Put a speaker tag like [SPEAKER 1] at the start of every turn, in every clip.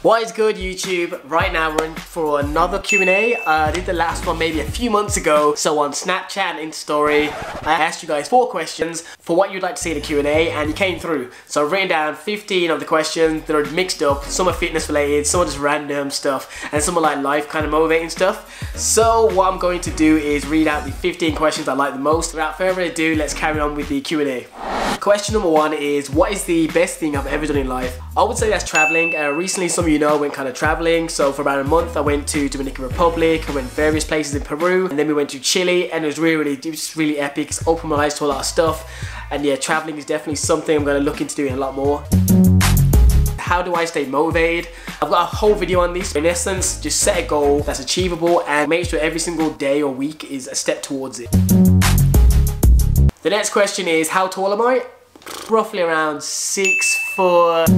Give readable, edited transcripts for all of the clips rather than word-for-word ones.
[SPEAKER 1] What is good, YouTube? Right now we're in for another Q&A. I did the last one maybe a few months ago. So on Snapchat and Story, I asked you guys 4 questions for what you'd like to see in the Q&A, and you came through. So I've written down 15 of the questions. They're mixed up. Some are fitness related, some are just random stuff, and some are like life kind of motivating stuff. So what I'm going to do is read out the 15 questions I like the most. Without further ado, let's carry on with the Q&A. Question number 1 is, what is the best thing I've ever done in life? I would say that's traveling. Recently, some of you know, I went kind of traveling. So for about a month, I went to Dominican Republic, I went various places in Peru, and then we went to Chile, and it was really epic. It's opened my eyes to a lot of stuff. And yeah, traveling is definitely something I'm going to look into doing a lot more. How do I stay motivated? I've got a whole video on this. In essence, just set a goal that's achievable and make sure every single day or week is a step towards it. The next question is, how tall am I? Roughly around 6 foot.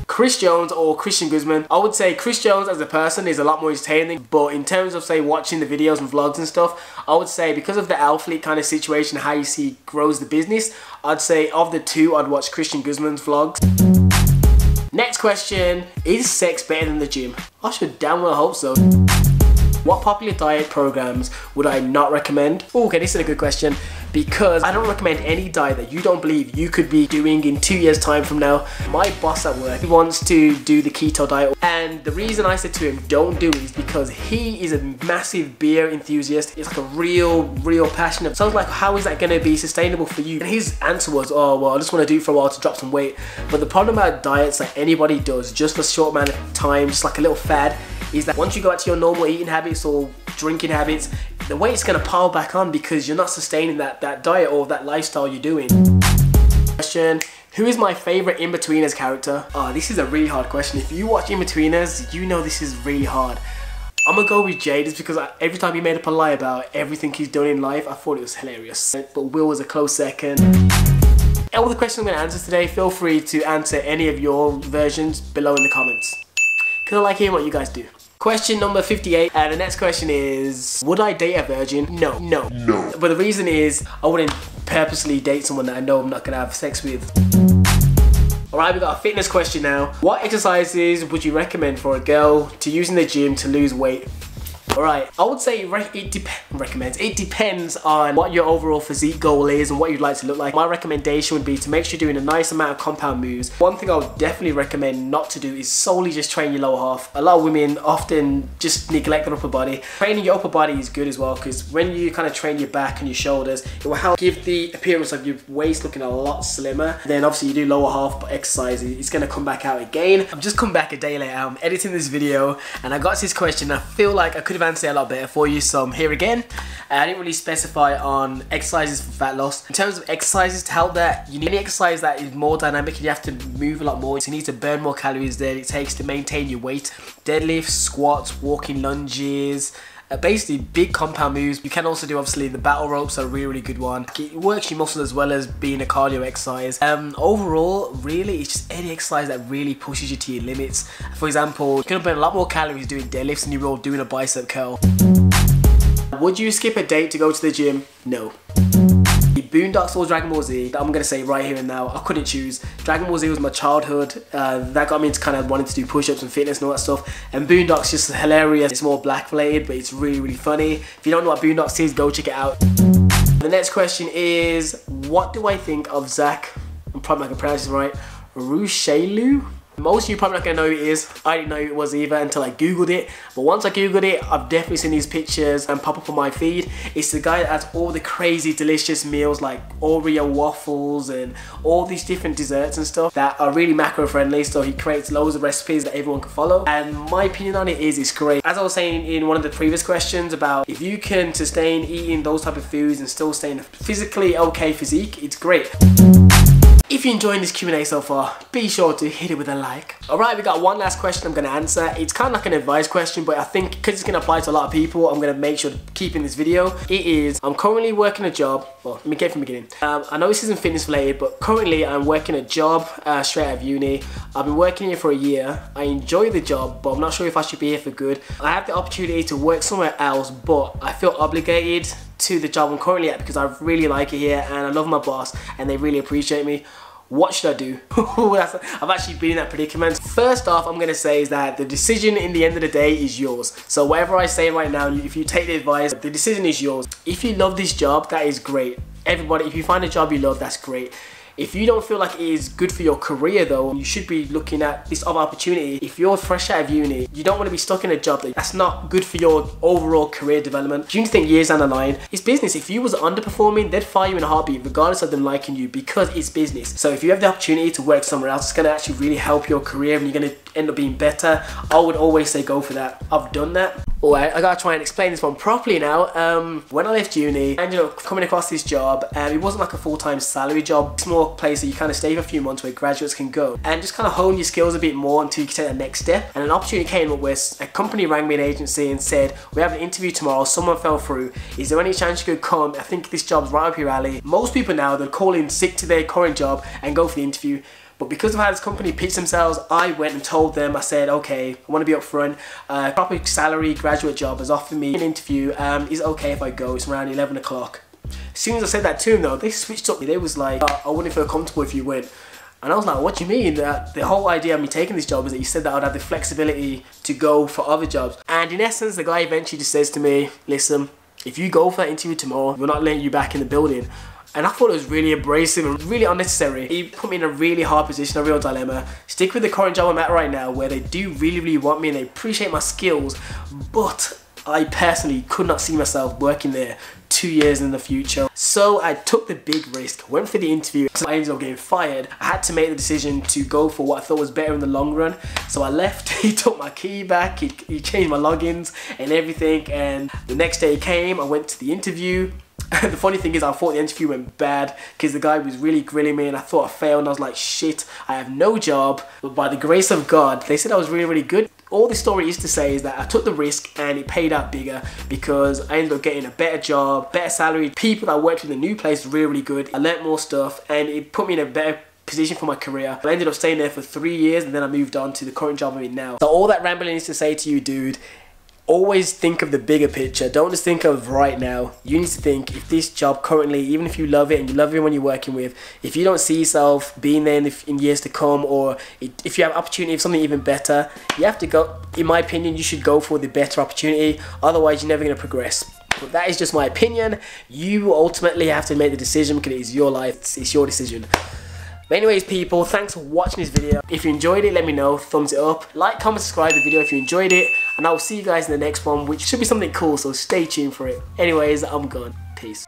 [SPEAKER 1] Chris Jones or Christian Guzman? I would say Chris Jones as a person is a lot more entertaining, but in terms of say watching the videos and vlogs and stuff, I would say because of the athlete kind of situation, how you see grows the business, I'd say of the two, I'd watch Christian Guzman's vlogs. Next question, is sex better than the gym? I should damn well hope so. What popular diet programs would I not recommend? Okay, this is a good question because I don't recommend any diet that you don't believe you could be doing in 2 years time from now. My boss at work, he wants to do the keto diet, and the reason I said to him don't do it is because he is a massive beer enthusiast. It's like a real passionate. So I was like, how is that going to be sustainable for you? And his answer was, oh well, I just want to do it for a while to drop some weight. But the problem about diets that anybody does just for a short amount of time, just like a little fad, is that once you go back to your normal eating habits or drinking habits, the weight's gonna pile back on because you're not sustaining that diet or that lifestyle you're doing. Question, who is my favorite In-Betweeners character? Oh, this is a really hard question. If you watch In-Betweeners, you know this is really hard. I'm gonna go with Jay just because every time he made up a lie about everything he's done in life, I thought it was hilarious. But Will was a close second. All the questions I'm gonna answer today, feel free to answer any of your versions below in the comments, because I like hearing what you guys do. Question number 58, and the next question is, would I date a virgin? No. But the reason is, I wouldn't purposely date someone that I know I'm not gonna have sex with. Alright, we got a fitness question now. What exercises would you recommend for a girl to use in the gym to lose weight? Alright, I would say it depends on what your overall physique goal is and what you'd like to look like. My recommendation would be to make sure you're doing a nice amount of compound moves. One thing I would definitely recommend not to do is solely just train your lower half. A lot of women often just neglect their upper body. Training your upper body is good as well, because when you kind of train your back and your shoulders, it will help give the appearance of your waist looking a lot slimmer. Then obviously you do lower half exercise, it's going to come back out again. I've just come back a day later, I'm editing this video and I got this question. I feel like I could have answered it a lot better for you, so I'm here again. I didn't really specify on exercises for fat loss. In terms of exercises to help that, you need any exercise that is more dynamic and you have to move a lot more, so you need to burn more calories than it takes to maintain your weight. Deadlifts, squats, walking lunges, basically big compound moves. You can also do obviously the battle ropes are a really good one. It works your muscles as well as being a cardio exercise. Overall, really it's just any exercise that really pushes you to your limits. For example, you're gonna burn a lot more calories doing deadlifts than you will doing a bicep curl. Would you skip a date to go to the gym? No. Boondocks or Dragon Ball Z, I'm gonna say right here and now, I couldn't choose. Dragon Ball Z was my childhood, that got me into kind of wanting to do push-ups and fitness and all that stuff, and Boondocks just hilarious. It's more black related, but it's really funny. If you don't know what Boondocks is, go check it out. The next question is, what do I think of Zach, I'm probably not gonna pronounce this right, Rushelu? Most of you probably not gonna know who it is. I didn't know who it was either until I googled it. But once I googled it, I've definitely seen these pictures and pop up on my feed. It's the guy that has all the crazy delicious meals like Oreo waffles and all these different desserts and stuff that are really macro friendly. So he creates loads of recipes that everyone can follow. And my opinion on it is it's great. As I was saying in one of the previous questions about if you can sustain eating those type of foods and still stay in a physically okay physique, it's great. If you're enjoying this Q&A so far, be sure to hit it with a like. Alright, we got one last question I'm going to answer. It's kind of like an advice question, but I think because it's going to apply to a lot of people, I'm going to make sure to keep in this video. It is, I'm currently working a job. Well, let me get it from the beginning. I know this isn't fitness related, but currently I'm working a job straight out of uni. I've been working here for a year. I enjoy the job, but I'm not sure if I should be here for good. I have the opportunity to work somewhere else, but I feel obligated to the job I'm currently at because I really like it here and I love my boss and they really appreciate me. What should I do? I've actually been in that predicament. First off, I'm gonna say is that the decision in the end of the day is yours. So whatever I say right now, if you take the advice, the decision is yours. If you love this job, that is great. Everybody, if you find a job you love, that's great. If you don't feel like it is good for your career though, you should be looking at this other opportunity. If you're fresh out of uni, you don't want to be stuck in a job that's not good for your overall career development. Do you think years down the line, it's business. If you was underperforming, they'd fire you in a heartbeat regardless of them liking you, because it's business. So if you have the opportunity to work somewhere else, it's going to actually really help your career and you're going to end up being better. I would always say go for that. I've done that. Alright, I gotta try and explain this one properly now. When I left uni, I ended up coming across this job. It wasn't like a full-time salary job. Small place that you kind of stay for a few months where graduates can go and just kind of hone your skills a bit more until you can take the next step. And an opportunity came up where a company rang me, an agency, and said, we have an interview tomorrow, someone fell through. Is there any chance you could come? I think this job's right up your alley. Most people now, they'll call in sick to their current job and go for the interview. But because of how this company pitched themselves, I went and told them, I said, okay, I want to be upfront. Proper salary graduate job has offered me an interview. Is it okay if I go? It's around 11 o'clock. As soon as I said that to them though, they switched up. They was like, I wouldn't feel comfortable if you went. And I was like, what do you mean? The whole idea of me taking this job is that you said that I'd have the flexibility to go for other jobs. And in essence, the guy eventually just says to me, listen, if you go for that interview tomorrow, we're not letting you back in the building. And I thought it was really abrasive and really unnecessary. He put me in a really hard position, a real dilemma. Stick with the current job I'm at right now, where they do really want me and they appreciate my skills, but I personally could not see myself working there 2 years in the future. So I took the big risk, went for the interview. So I ended up getting fired. I had to make the decision to go for what I thought was better in the long run. So I left, he took my key back, he changed my logins and everything. And the next day he came, I went to the interview. The funny thing is I thought the interview went bad because the guy was really grilling me and I thought I failed and I was like, shit, I have no job. But by the grace of God, they said I was really good. All this story is to say is that I took the risk and it paid out bigger because I ended up getting a better job, better salary. People that worked with the new place were really good. I learnt more stuff and it put me in a better position for my career. I ended up staying there for 3 years and then I moved on to the current job I'm in now. So all that rambling is to say to you, dude, always think of the bigger picture. Don't just think of right now. You need to think, if this job currently, even if you love it and you love everyone you're working with, if you don't see yourself being there in years to come, or if you have opportunity of something even better, you have to go, in my opinion, you should go for the better opportunity. Otherwise, you're never going to progress. But that is just my opinion. You ultimately have to make the decision because it is your life. It's your decision. But anyways people, thanks for watching this video. If you enjoyed it, let me know, thumbs it up. Like, comment, subscribe the video if you enjoyed it. And I will see you guys in the next one, which should be something cool, so stay tuned for it. Anyways, I'm gone. Peace.